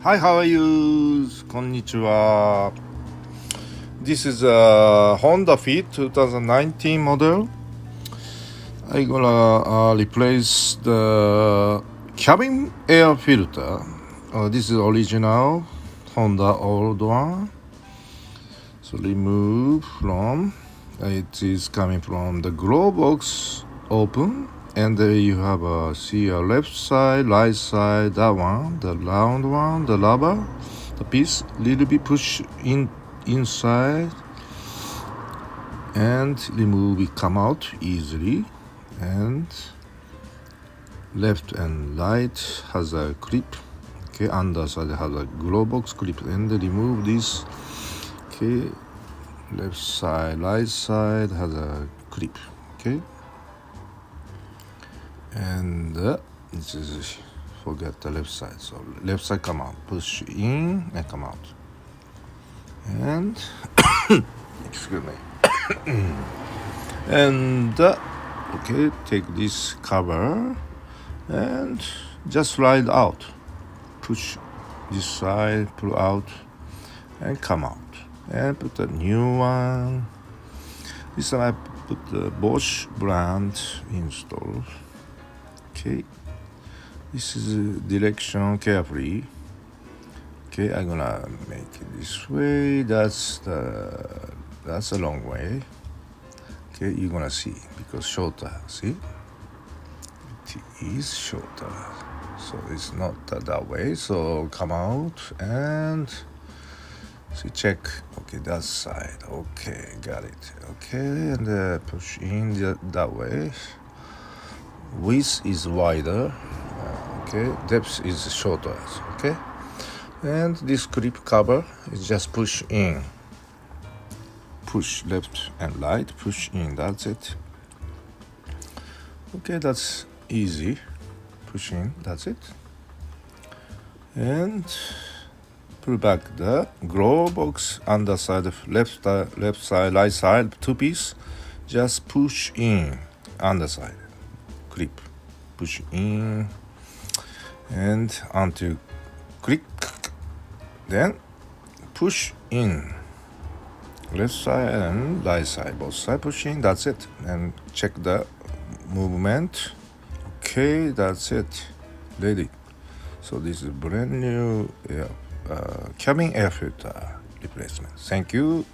Hi, how are you? こんにちは。This is a Honda Fit 2019 model. I'm gonna replace the cabin air filter. This is original Honda old one. So remove from. It is coming from the glove box open. And you have see a left side, right side, that one, the round one, the rubber, the piece, little bit push inside and remove it, come out easily. And left and right has a clip. Okay, underside has a glove box clip, and remove this. Okay, left side, right side has a clip. Okay. And this is forget the left side. So left side come out, push in and come out. And excuse me. And okay, take this cover and just slide out. Push this side, pull out, and come out. And put a new one. This one I put the Bosch brand install. Okay, this is direction carefully. Okay, I'm gonna make it this way. That's a long way. Okay, you're gonna see because shorter. See, it is shorter, so it's not that way. So come out and see, check. Okay, that side. Okay, got it. Okay, and push in that way. Width is wider, okay, depth is shorter, okay, and this clip cover is just push in, push left and right, push in, that's it. Okay, that's easy, push in, that's it. And pull back the glove box underside of left side, right side, two piece, just push in, underside, clip, push in and until click, then push in, left side and right side, both side push in, that's it. And check the movement. Okay, that's it, ready. So this is brand new cabin air filter replacement. Thank you.